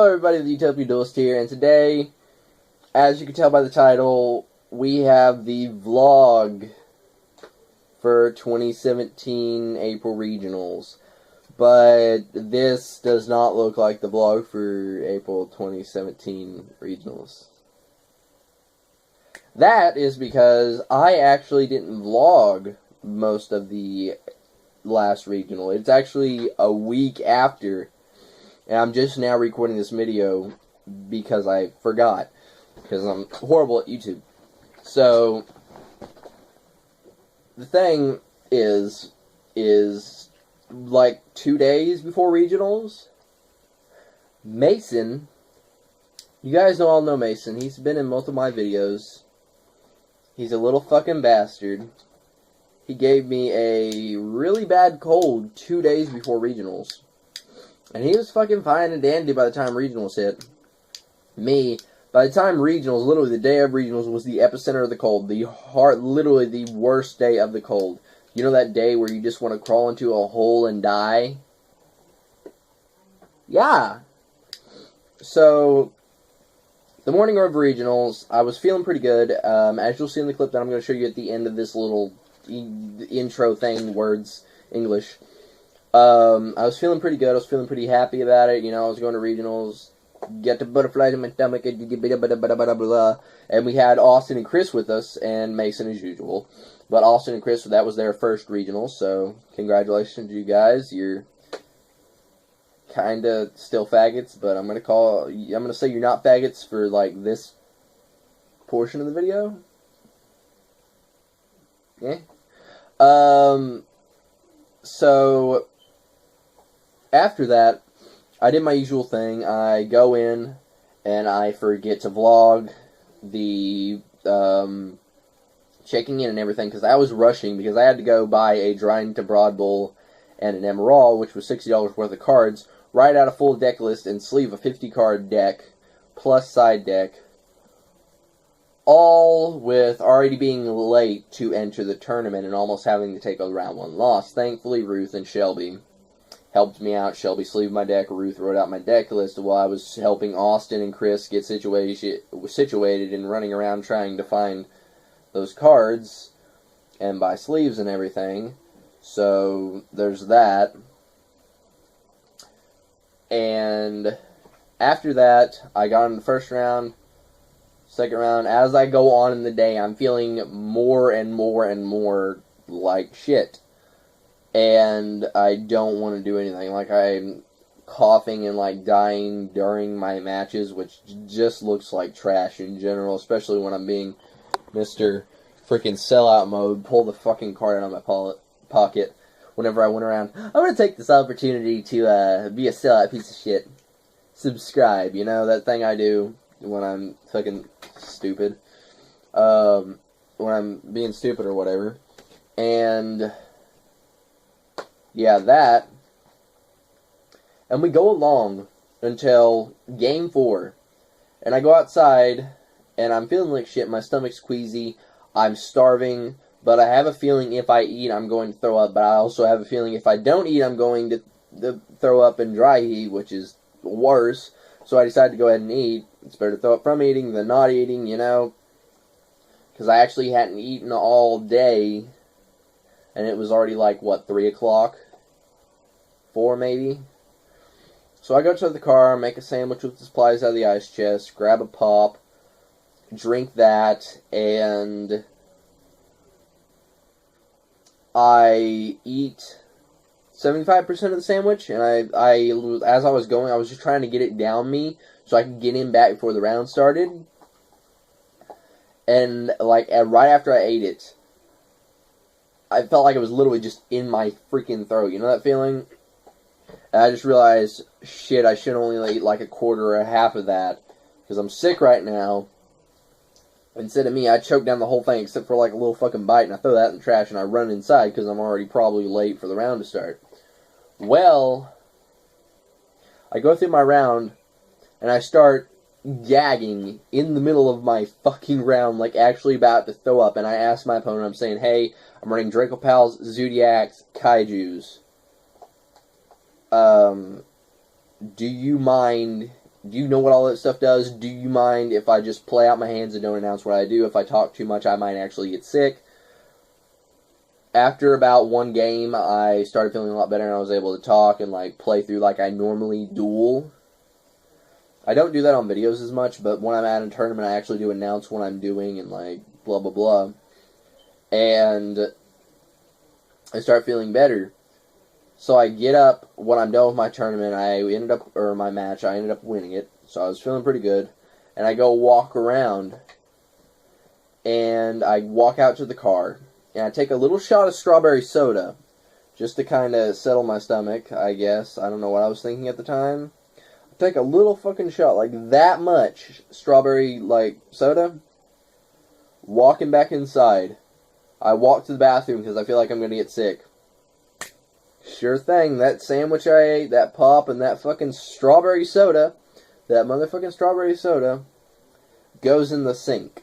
everybody, the Utopia Duelist here, and today, as you can tell by the title, we have the vlog for 2017 April Regionals. But this does not look like the vlog for April 2017 Regionals. That is because I actually didn't vlog most of the last regional. It's actually a week after. And I'm just now recording this video because I forgot. Because I'm horrible at YouTube. So, the thing is like 2 days before regionals, Mason, you guys all know Mason. He's been in most of my videos. He's a little fucking bastard. He gave me a really bad cold 2 days before regionals. And he was fucking fine and dandy by the time regionals hit. Me, by the time regionals, literally the day of regionals, was the epicenter of the cold. Literally the worst day of the cold. You know that day where you just want to crawl into a hole and die? Yeah. So, the morning of regionals, I was feeling pretty good. As you'll see in the clip that I'm going to show you at the end of this little intro thing, words, English. I was feeling pretty good. I was feeling pretty happy about it. You know, I was going to regionals, get the butterflies in my stomach, and we had Austin and Chris with us, and Mason as usual. But Austin and Chris, that was their first regional, so congratulations, you guys. You're kinda still faggots, but I'm gonna say you're not faggots for like this portion of the video. Yeah. So after that, I did my usual thing. I go in and I forget to vlog the checking in and everything because I was rushing because I had to go buy a Drying to Broad Bowl and an Emerald, which was $60 worth of cards, write out a full deck list and sleeve a 50-card deck plus side deck, all with already being late to enter the tournament and almost having to take a round one loss. Thankfully, Ruth and Shelby helped me out. Shelby sleeved my deck. Ruth wrote out my deck list while I was helping Austin and Chris get situated and running around trying to find those cards and buy sleeves and everything. So there's that. And after that, I got in the first round, second round. As I go on in the day, I'm feeling more and more and more like shit. And I don't want to do anything. Like, I'm coughing and, like, dying during my matches, which just looks like trash in general, especially when I'm being Mr. freaking sellout mode. Pull the fucking card out of my pocket whenever I went around. I'm going to take this opportunity to be a sellout piece of shit. Subscribe, you know, that thing I do when I'm fucking stupid. When I'm being stupid or whatever. And yeah, that. And we go along until Game 4. And I go outside, and I'm feeling like shit. My stomach's queasy. I'm starving. But I have a feeling if I eat, I'm going to throw up. But I also have a feeling if I don't eat, I'm going to throw up and dry heave, which is worse. So I decided to go ahead and eat. It's better to throw up from eating than not eating, you know. Because I actually hadn't eaten all day. And it was already like, what, 3 o'clock? 4 maybe? So I go to the car, make a sandwich with the supplies out of the ice chest, grab a pop, drink that, and I eat 75% of the sandwich, and as I was going, I was just trying to get it down me so I could get in back before the round started. And, like, right after I ate it, I felt like it was literally just in my freaking throat. You know that feeling? And I just realized, shit, I should only eat like a quarter or a half of that. Because I'm sick right now. Instead of me, I choke down the whole thing except for like a little fucking bite. And I throw that in the trash and I run inside because I'm already probably late for the round to start. Well, I go through my round and I start gagging in the middle of my fucking round, like actually about to throw up. And I ask my opponent, I'm saying, hey, I'm running Dracopals, Zodiacs, Kaijus. Do you mind Do you know what all that stuff does? Do you mind if I just play out my hands and don't announce what I do? If I talk too much, I might actually get sick. After about one game, I started feeling a lot better and I was able to talk and, like, play through like I normally duel. I don't do that on videos as much, but when I'm at a tournament, I actually do announce what I'm doing and, like, blah, blah, blah. And I start feeling better. So I get up when I'm done with my tournament. My match, I ended up winning it. So I was feeling pretty good. And I go walk around. And I walk out to the car. And I take a little shot of strawberry soda. Just to kind of settle my stomach, I guess. I don't know what I was thinking at the time. I take a little fucking shot, like that much strawberry, like, soda. Walking back inside. I walk to the bathroom because I feel like I'm going to get sick. Sure thing, that sandwich I ate, that pop, and that fucking strawberry soda, that motherfucking strawberry soda, goes in the sink.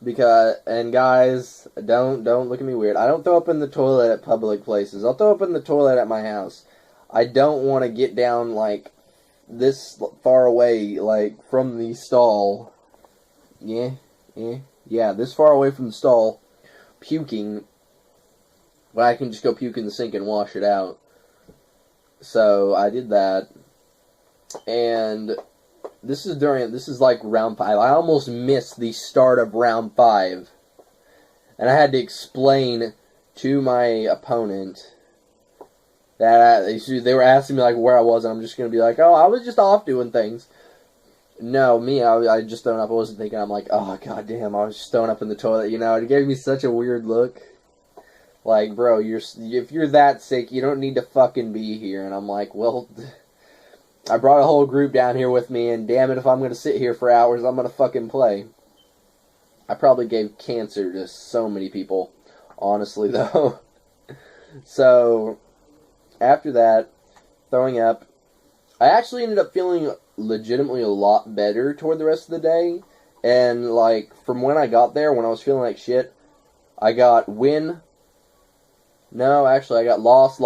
And guys, don't look at me weird. I don't throw up in the toilet at public places. I'll throw up in the toilet at my house. I don't want to get down, like, this far away, like, from the stall. Yeah, this far away from the stall, puking. But I can just go puke in the sink and wash it out. So I did that. And this is like round 5. I almost missed the start of round 5. And I had to explain to my opponent that they were asking me like where I was, and I'm just going to be like, oh, I was just off doing things. No, I just thrown up. I wasn't thinking. I'm like, oh, goddamn, I was just throwing up in the toilet. You know, it gave me such a weird look. Like, bro, if you're that sick, you don't need to fucking be here. And I'm like, well, I brought a whole group down here with me, and damn it, if I'm going to sit here for hours, I'm going to fucking play. I probably gave cancer to so many people, honestly, though. So, after that, throwing up, I actually ended up feeling legitimately a lot better toward the rest of the day. And, like, from when I got there, when I was feeling like shit, I got win. No, actually, I got loss.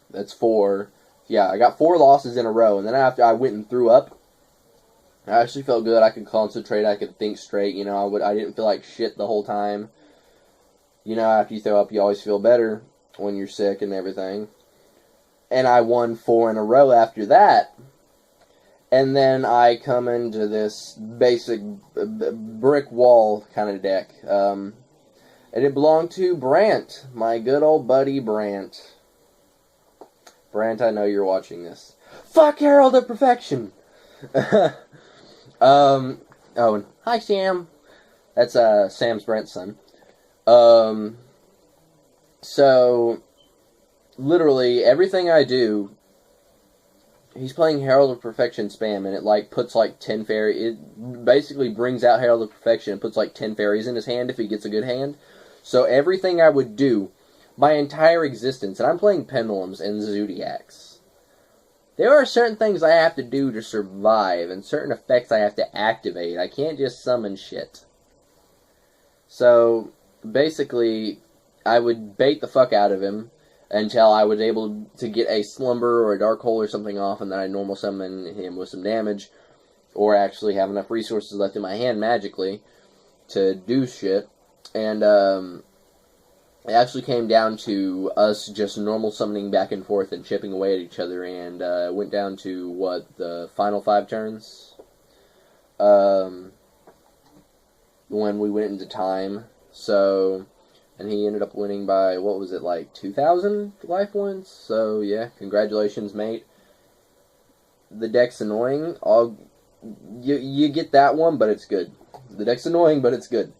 That's 4. Yeah, I got 4 losses in a row. And then after I went and threw up, I actually felt good. I could concentrate. I could think straight. You know, I didn't feel like shit the whole time. You know, after you throw up, you always feel better when you're sick and everything. And I won 4 in a row after that. And then I come into this basic brick wall kind of deck. And it belonged to Brant, my good old buddy Brant. Brant, I know you're watching this. Fuck Herald of Perfection! Oh, and hi Sam. That's Sam's Brant's son. So, literally, everything I do, he's playing Herald of Perfection spam, and it, like, puts, like, 10 fairies. It basically brings out Herald of Perfection and puts, like, 10 fairies in his hand if he gets a good hand. So everything I would do, my entire existence, and I'm playing Pendulums and Zodiacs, there are certain things I have to do to survive, and certain effects I have to activate. I can't just summon shit. So, basically, I would bait the fuck out of him until I was able to get a Slumber or a Dark Hole or something off, and then I'd normal summon him with some damage, or actually have enough resources left in my hand magically to do shit. And, it actually came down to us just normal summoning back and forth and chipping away at each other, and, it went down to, the final 5 turns? When we went into time, so, and he ended up winning by, 2,000 life points? So, yeah, congratulations, mate. The deck's annoying. You get that one, but it's good. The deck's annoying, but it's good.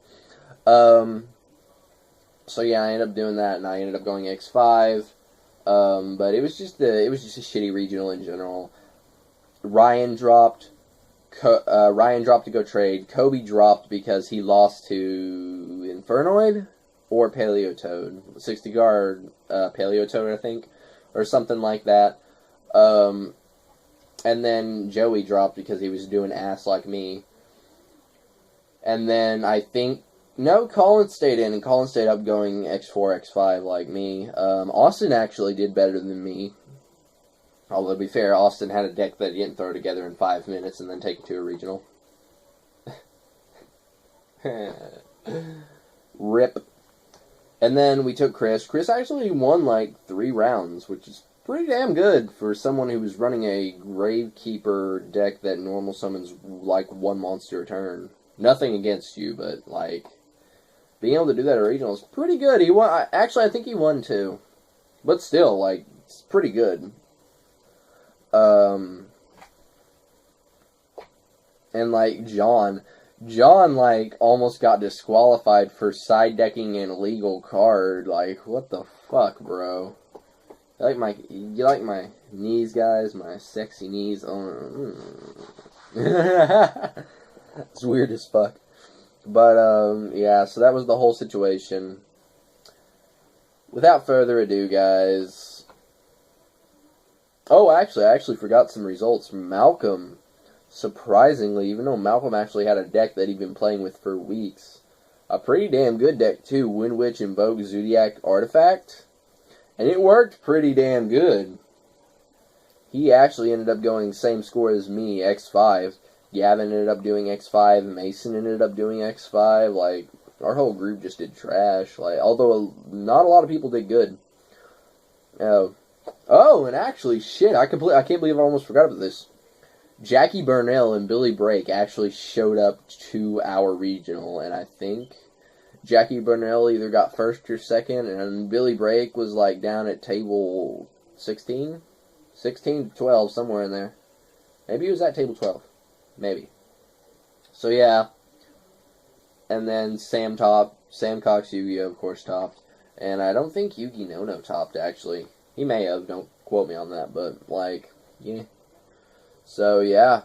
So yeah, I ended up doing that, and I ended up going X5. But it was just a shitty regional in general. Ryan dropped to go trade. Kobe dropped because he lost to Infernoid or Paleotoad, 60 guard Paleotoad, I think, or something like that. And then Joey dropped because he was doing ass like me. And then I think Colin stayed in, and Colin stayed up going X4, X5 like me. Austin actually did better than me. Although, to be fair, Austin had a deck that he didn't throw together in 5 minutes and then take it to a regional. Rip. And then we took Chris. Chris actually won like 3 rounds, which is pretty damn good for someone who was running a Gravekeeper deck that normal summons like 1 monster a turn. Nothing against you, but like being able to do that at regional is pretty good. He won. Actually, I think he won 2, but still, like, it's pretty good. And like John, like, almost got disqualified for side decking an illegal card. Like, what the fuck, bro? You like my knees, guys? My sexy knees? It's weird as fuck. But, yeah, so that was the whole situation. Without further ado, guys. Oh, actually, I forgot some results. Malcolm, surprisingly, even though Malcolm actually had a deck that he'd been playing with for weeks, a pretty damn good deck, too. Wind Witch Invoke Zodiac Artifact. And it worked pretty damn good. He actually ended up going same score as me, X5. Gavin ended up doing X5. Mason ended up doing X5. Like, our whole group just did trash. Like, although not a lot of people did good. Oh, and actually, shit, I can't believe I almost forgot about this. Jackie Burnell and Billy Brake actually showed up to our regional, and I think Jackie Burnell either got first or second, and Billy Brake was, like, down at table 16? 16 to 12, somewhere in there. Maybe he was at table 12. Maybe. So, yeah. And then Sam topped. Sam Cox Yu-Gi-Oh! Of course, topped. And I don't think Yugi No topped, actually. He may have, don't quote me on that, but, like, yeah. So, yeah.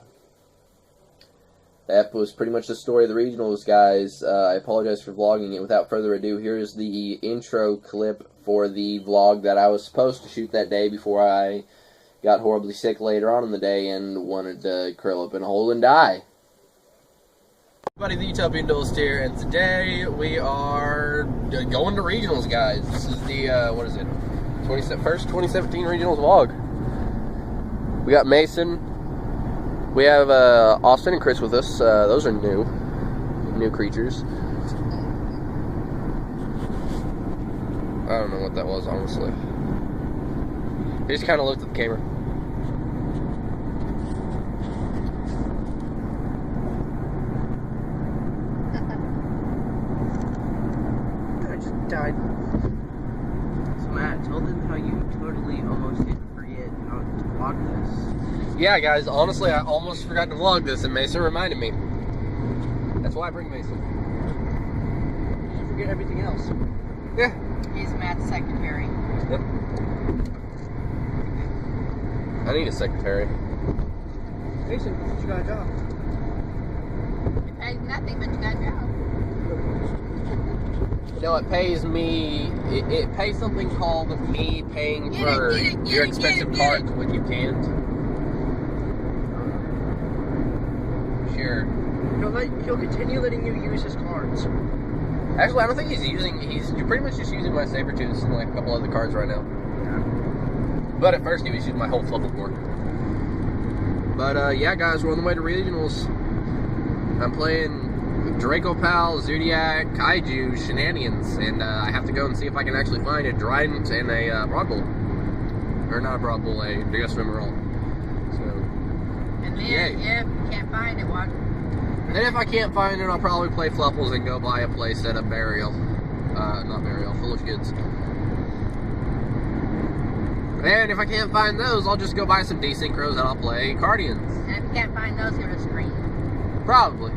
That was pretty much the story of the regionals, guys. I apologize for vlogging it. Without further ado, here's the intro clip for the vlog that I was supposed to shoot that day before I got horribly sick later on in the day and wanted to curl up in a hole and die. Everybody, the Utopian Duelist here, and today we are going to regionals, guys. This is the, what is it? First 2017 regionals vlog. We got Mason. We have Austin and Chris with us. Those are new creatures. I don't know what that was, honestly. He just kind of looked at the camera. I just died. So Matt, tell them how you totally almost didn't forget how to vlog this. Yeah, guys, honestly, I almost forgot to vlog this, and Mason reminded me. That's why I bring Mason. You forget everything else. Yeah. He's Matt's secretary. Yep. I need a secretary. Mason, you got a job. It pays nothing, but you got a job. No, it pays me. It pays something called me paying for your expensive cards when you can't. Sure. He'll continue letting you use his cards. Actually, I don't think he's pretty much just using my Sabertooth and like a couple other cards right now. Yeah. But at first he was using my whole Fluffle board. But yeah, guys, we're on the way to regionals. I'm playing Draco Pal, Zodiac, Kaiju, Shenanigans, and I have to go and see if I can actually find a Trident and a Broad Bull. Or not a Broad Bull, a Dios Emerald. And then, Yay. if you can't find it, what? And if I can't find it, I'll probably play Fluffles and go buy a playset of Burial. Not Burial, Foolish Goods. And if I can't find those, I'll just go buy some Desynchros and I'll play Guardians. And if you can't find those, give it a screen. Probably.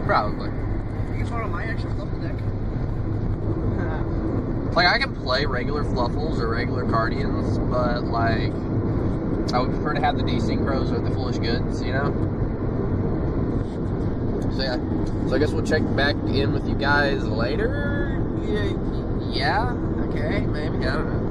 Probably. You can borrow my actual Fluffle deck. Like, I can play regular Fluffles or regular Guardians, but, like, I would prefer to have the Desynchros or the Foolish Goods, you know? So, yeah. So, I guess we'll check back in with you guys later? Yeah, okay, maybe, I don't know.